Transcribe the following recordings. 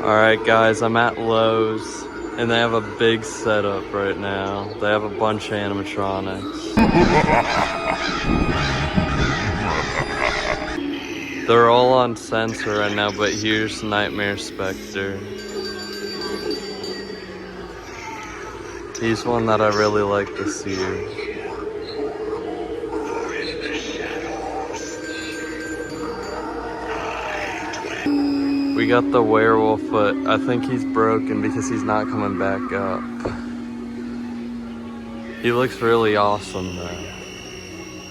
Alright guys, I'm at Lowe's and they have a big setup right now. They have a bunch of animatronics. They're all on sensor right now, but here's Nightmare Spectre. He's one that I really like this year. We got the werewolf, but I think he's broken because he's not coming back up. He looks really awesome though.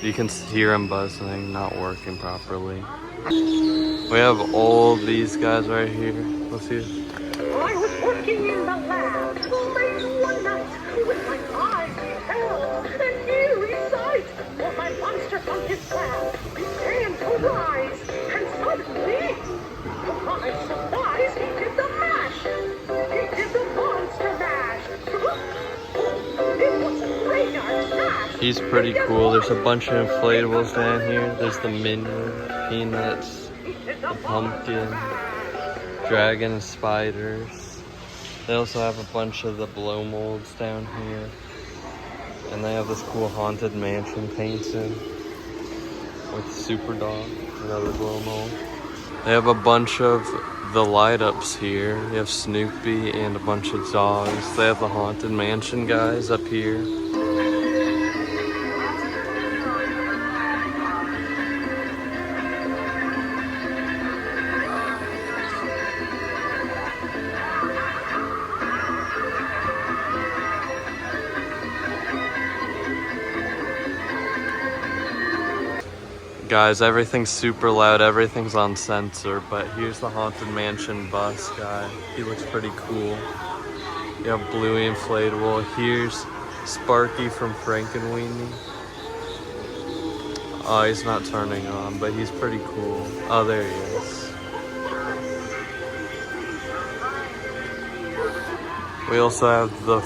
You can hear him buzzing, not working properly. We have all these guys right here. Let's see. I was working in the lab late one night with my eyes beheld an eerie sight. For my monster from his slab began to rise, and suddenly, to my surprise, he did the mash. He did the monster mash. It was a graveyard smash. He's pretty cool. There's a bunch of inflatables down here. There's the minion, peanuts, the pumpkin, dragon and spiders. They also have a bunch of the blow molds down here. And they have this cool haunted mansion painted with Super Dog, another blow mold. They have a bunch of the light ups here. You have Snoopy and a bunch of dogs. They have the haunted mansion guys up here. Guys, everything's super loud, everything's on sensor, but here's the Haunted Mansion bus guy. He looks pretty cool. You have Bluey Inflatable. Here's Sparky from Frankenweenie. Oh, he's not turning on, but he's pretty cool. Oh, there he is. We also have the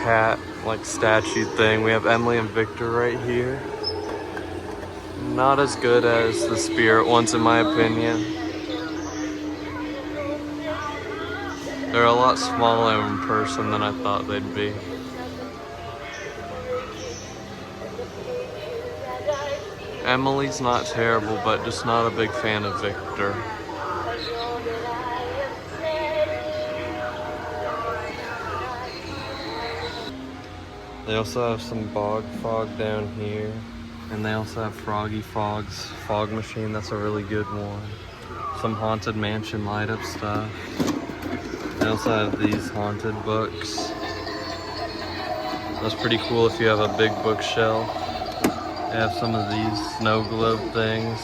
cat, like, statue thing. We have Emily and Victor right here. Not as good as the spirit ones in my opinion. They're a lot smaller in person than I thought they'd be. Emily's not terrible, but just not a big fan of Victor. They also have some bog fog down here. And they also have Froggy Frog's fog machine. That's a really good one. Some Haunted Mansion light up stuff. They also have these haunted books. That's pretty cool if you have a big bookshelf. They have some of these snow globe things.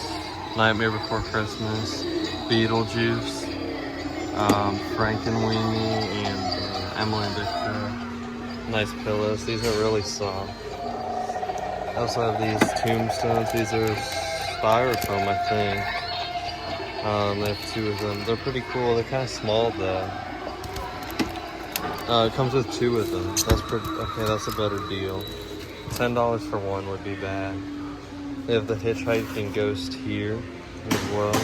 Nightmare Before Christmas, Beetlejuice, Frankenweenie, and Emily and Victor. Nice pillows. These are really soft. I also have these tombstones. These are styrofoam, I think. They have two of them. They're pretty cool. They're kind of small though. It comes with two of them. That's pretty. Okay, that's a better deal. $10 for one would be bad. They have the hitchhiking ghost here as well.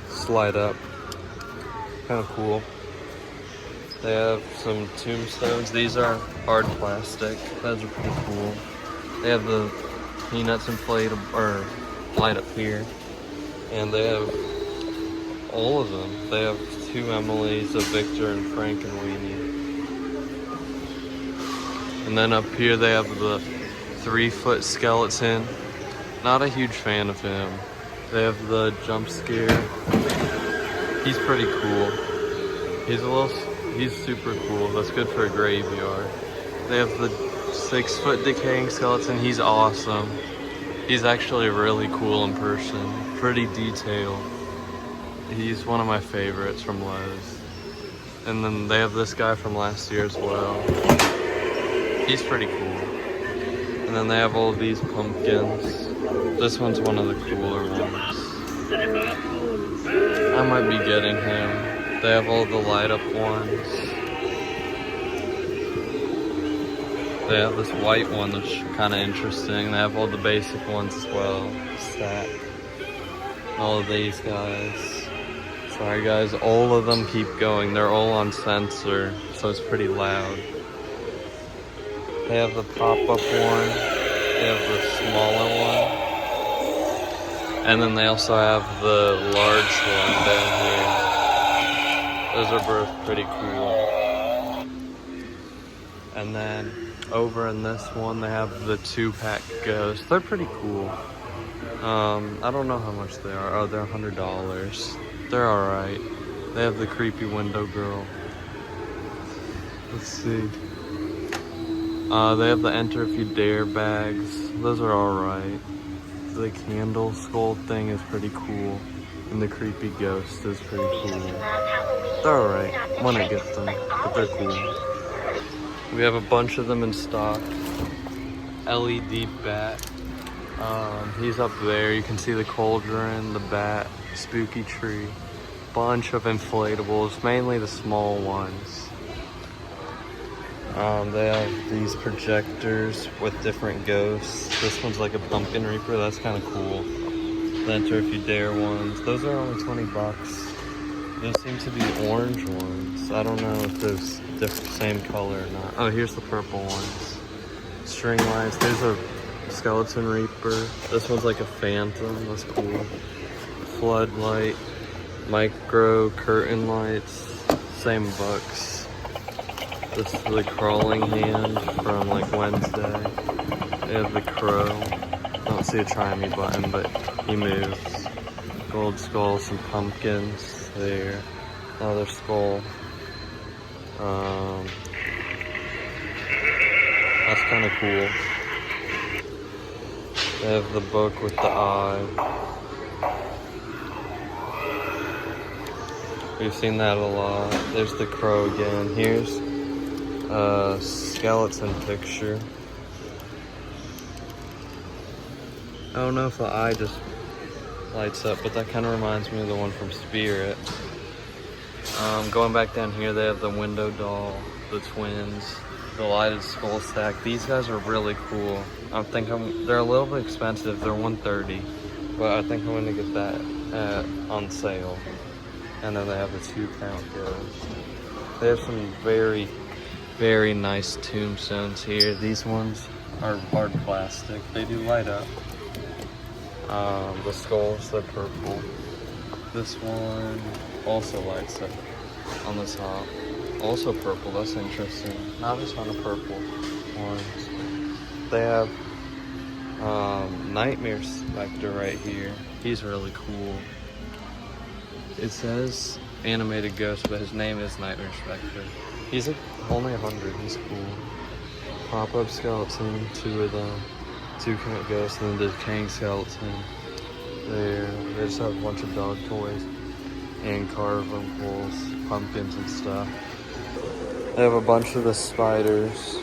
Slide up. Kind of cool. They have some tombstones. These are hard plastic. Those are pretty cool. They have the Peanuts inflatable or light up here, and they have all of them. They have two Emilys, a Victor, and Frankenweenie. And then up here they have the 3-foot skeleton. Not a huge fan of him. They have the jump scare. He's pretty cool. He's super cool. That's good for a graveyard. They have the 6-foot decaying skeleton. He's awesome. He's actually really cool in person. Pretty detailed. He's one of my favorites from Lowe's. And then they have this guy from last year as well. He's pretty cool. And then they have all of these pumpkins. This one's one of the cooler ones. I might be getting him. They have all the light up ones. They have this white one that's kind of interesting. They have all the basic ones as well. Stack. All of these guys. Sorry guys, all of them keep going. They're all on sensor, so it's pretty loud. They have the pop-up one. They have the smaller one. And then they also have the large one down here. Those are both pretty cool. And then over in this one, they have the 2-pack ghosts. They're pretty cool. I don't know how much they are. Oh, they're $100. They're alright. They have the creepy window girl. Let's see. They have the Enter If You Dare bags. Those are alright. The candle skull thing is pretty cool. And the creepy ghost is pretty cool. They're alright when I get them, but they're cool. We have a bunch of them in stock. LED bat. He's up there. You can see the cauldron, the bat, spooky tree. Bunch of inflatables, mainly the small ones. They have these projectors with different ghosts. This one's like a pumpkin reaper. That's kind of cool. The Enter If You Dare ones. Those are only 20 bucks. Those seem to be orange ones. I don't know if those same color or not. Oh, here's the purple ones. String lights. There's a skeleton reaper. This one's like a phantom. That's cool. Floodlight. Micro curtain lights. Same bucks. This is the crawling hand from like Wednesday. They have the crow. I don't see a try me button, but he moves. Gold skull, some pumpkins. There. Another skull. That's kind of cool. They have the book with the eye. We've seen that a lot. There's the crow again. Here's a skeleton picture. I don't know if the eye just lights up, but that kind of reminds me of the one from Spirit. Going back down here, they have the window doll, the twins, the lighted skull stack. These guys are really cool. They're a little bit expensive. They're $130, but I think I'm gonna get that on sale. And then they have the 2-count ghost. They have some very, very nice tombstones here. These ones are hard plastic. They do light up. The skulls, they're purple. This one also lights up on the top. Also purple, that's interesting. Not a ton of purple ones. They have Nightmare Spectre right here. He's really cool. It says animated ghost, but his name is Nightmare Spectre. He's only 100, he's cool. Pop-up skeleton, 2 of them. 2-count ghost, and then the decaying skeleton. They just have a bunch of dog toys and carvables, pumpkins and stuff. They have a bunch of the spiders.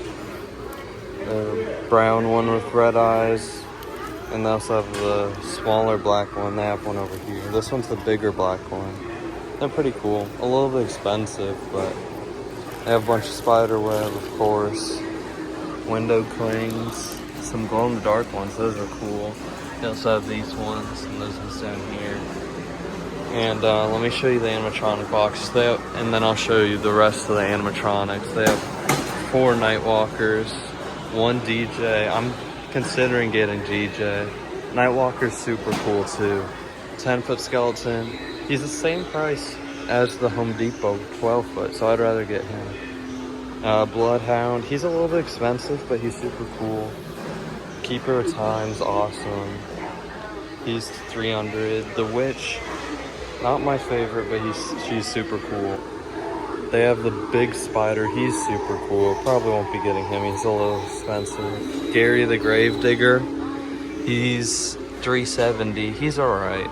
The brown one with red eyes. And they also have the smaller black one. They have one over here. This one's the bigger black one. They're pretty cool. A little bit expensive, but they have a bunch of spider web, of course. Window clings. Some glow-in-the-dark ones. Those are cool. They also have these ones and those ones down here. And let me show you the animatronic box. And then I'll show you the rest of the animatronics. They have 4 Nightwalkers, 1 DJ. I'm considering getting DJ. Nightwalker's super cool too. 10-foot skeleton. He's the same price as the Home Depot 12-foot, so I'd rather get him. Bloodhound. He's a little bit expensive, but he's super cool. Keeper of Time's awesome. He's 300. The Witch, not my favorite, but she's super cool. They have the big spider. He's super cool. Probably won't be getting him. He's a little expensive. Gary the Gravedigger. He's 370. He's alright.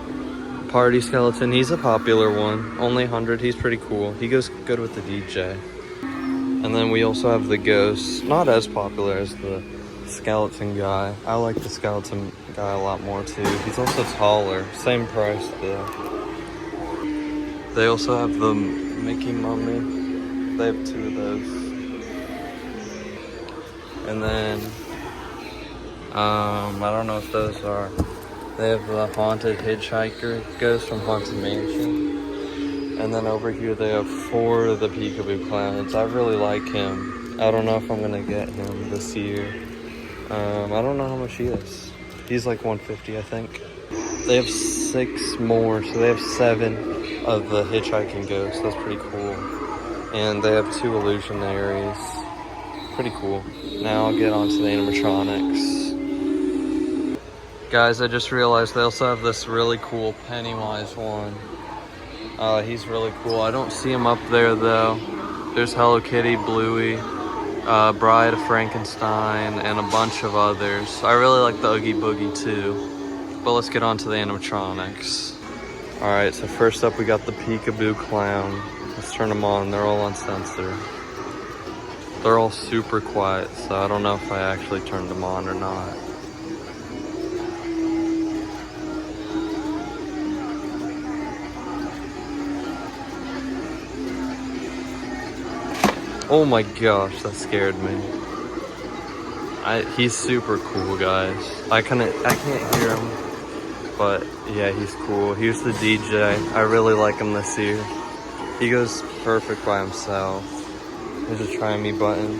Party Skeleton. He's a popular one. Only 100. He's pretty cool. He goes good with the DJ. And then we also have the Ghost. Not as popular as the skeleton guy. I like the skeleton guy a lot more too. He's also taller. Same price though. They also have the Mickey Mummy. They have 2 of those. And then I don't know what those are. They have the Haunted Hitchhiker Ghost from Haunted Mansion. And then over here they have 4 of the peekaboo clowns. I really like him. I don't know if I'm gonna get him this year. I don't know how much he is. He's like 150, I think. They have 6 more, so they have 7 of the hitchhiking ghosts. That's pretty cool. And they have 2 illusionaries. Pretty cool. Now I'll get on to the animatronics. Guys, I just realized they also have this really cool Pennywise one. He's really cool. I don't see him up there though. There's Hello Kitty, Bluey, Bride of Frankenstein, and a bunch of others. I really like the Oogie Boogie too. But let's get on to the animatronics. Alright, so first up we got the Peekaboo Clown. Let's turn them on. They're all on sensor. They're all super quiet, so I don't know if I actually turned them on or not. Oh my gosh, that scared me. He's super cool, guys. I can't hear him, but yeah, he's cool. Here's the DJ. I really like him this year. He goes perfect by himself. There's a try me button.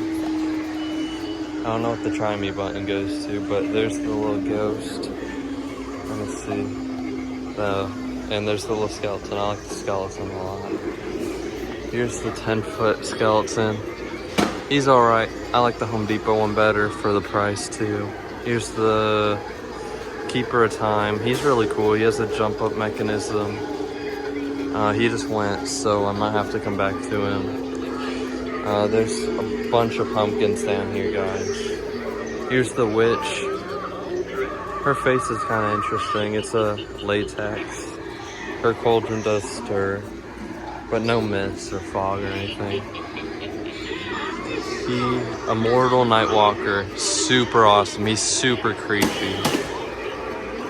I don't know what the try me button goes to, but there's the little ghost. Let me see. And there's the little skeleton. I like the skeleton a lot. Here's the 10-foot skeleton. He's alright. I like the Home Depot one better for the price too. Here's the Keeper of Time. He's really cool. He has a jump up mechanism. He just went, so I might have to come back to him. There's a bunch of pumpkins down here, guys. Here's the witch. Her face is kind of interesting. It's a latex. Her cauldron does stir, but no mist or fog or anything. Immortal Nightwalker, super awesome. He's super creepy.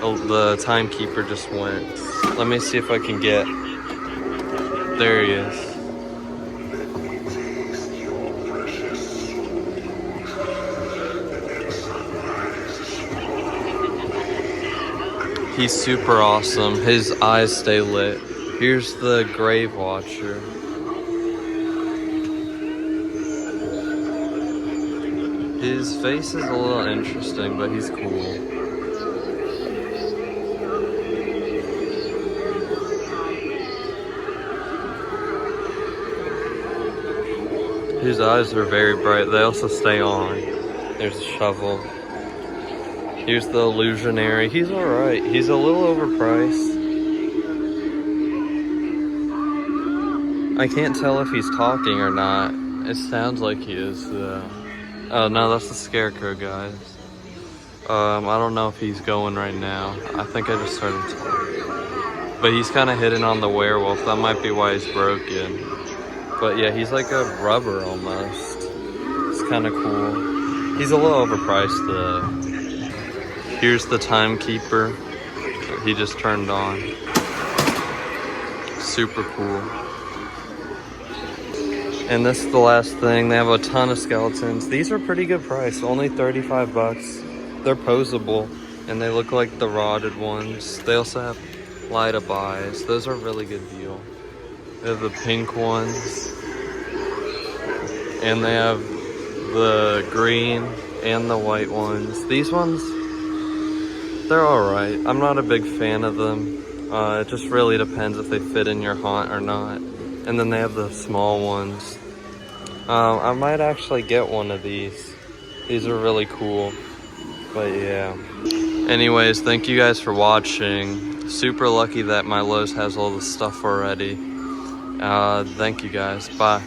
Oh, the timekeeper just went. Let me see if I can get. There he is. He's super awesome. His eyes stay lit. Here's the Grave Watcher. His face is a little interesting, but he's cool. His eyes are very bright. They also stay on. There's a shovel. Here's the illusionary. He's alright. He's a little overpriced. I can't tell if he's talking or not. It sounds like he is though. Oh no, that's the scarecrow, guys. I don't know if he's going right now. I think I just started talking. But he's kind of hidden on the werewolf. That might be why he's broken. But yeah, he's like a rubber almost. It's kind of cool. He's a little overpriced though. Here's the timekeeper. He just turned on. Super cool. And this is the last thing. They have a ton of skeletons. These are pretty good price. Only 35 bucks. They're posable. And they look like the rotted ones. They also have light up eyes. Those are a really good deal. They have the pink ones. And they have the green and the white ones. These ones, they're alright. I'm not a big fan of them. It just really depends if they fit in your haunt or not. And then they have the small ones. I might actually get one of these. These are really cool. But yeah. Anyways, thank you guys for watching. Super lucky that my Lowe's has all the stuff already. Thank you guys. Bye.